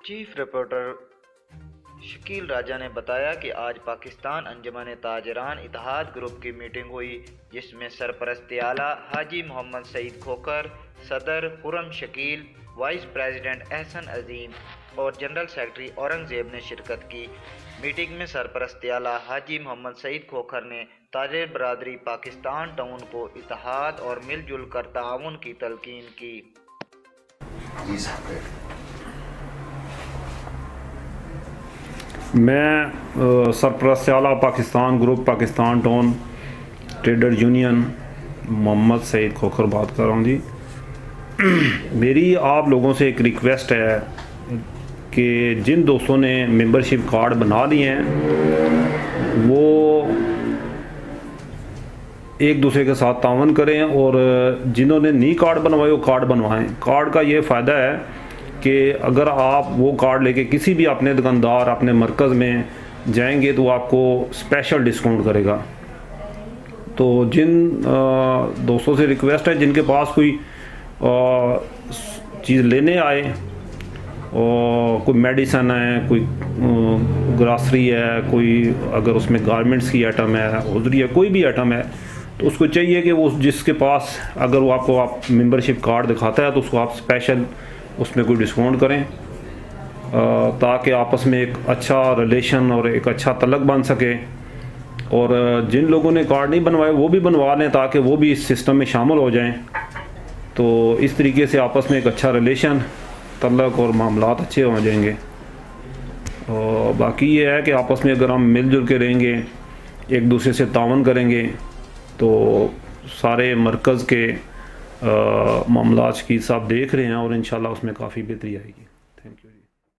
Chief reporter Shakeel راجہ نے بتایا کہ آج پاکستان انجمن تاجران اتحاد گروپ کی میٹنگ ہوئی، جس میں سرپرست اعلیٰ حاجی محمد سعید کھوکھر، صدر خرم شکیل، وائس پریزیڈنٹ احسن عظیم اور جنرل سیکرٹری اورنگزیب نے شرکت کی۔ میٹنگ میں سرپرست اعلیٰ حاجی محمد سعید کھوکھر نے تاجر برادری پاکستان ٹاؤن کو اتحاد اور مل جل کر تعاون کی تلقین کی۔ میں سرپرست اعلیٰ Pakistan group Pakistan town trader union Muhammad Saeed Khokhar بات کر رہا ہوں جی۔ میری آپ لوگوں سے ایک ریکویسٹ ہے کہ جن دوستوں نے ممبرشپ کارڈ بنا لیے ہیں وہ ایک دوسرے کے ساتھ تعاون کریں، اور جنہوں نے نئی کارڈ بنوائے وہ کارڈ بنوائیں۔ کارڈ کا یہ فائدہ ہے کہ اگر آپ وہ کارڈ لے کے کسی بھی اپنے دکاندار اپنے مرکز میں جائیں گے تو آپ کو اسپیشل ڈسکاؤنٹ کرے گا۔ تو جن دوستوں سے ریکویسٹ ہے جن کے پاس کوئی چیز لینے آئے، اور کوئی میڈیسن ہے، کوئی گراسری ہے، کوئی اگر اس میں گارمنٹس کی آئٹم ہے، عذری ہے، کوئی بھی آئٹم ہے، تو اس کو چاہیے کہ وہ جس کے پاس اگر وہ آپ کو ممبرشپ کارڈ دکھاتا ہے تو اس کو آپ اسپیشل اس میں کوئی ڈسکاؤنٹ کریں، تاکہ آپس میں ایک اچھا ریلیشن اور ایک اچھا تعلق بن سکے۔ اور جن لوگوں نے کارڈ نہیں بنوائے وہ بھی بنوا لیں تاکہ وہ بھی اس سسٹم میں شامل ہو جائیں۔ تو اس طریقے سے آپس میں ایک اچھا ریلیشن، تعلق اور معاملات اچھے ہو جائیں گے۔ اور باقی یہ ہے کہ آپس میں اگر ہم مل جل کے رہیں گے، ایک دوسرے سے تعاون کریں گے، تو سارے مرکز کے معاملات کی سب دیکھ رہے ہیں، اور انشاءاللہ اس میں کافی بہتری آئے گی۔ Thank you.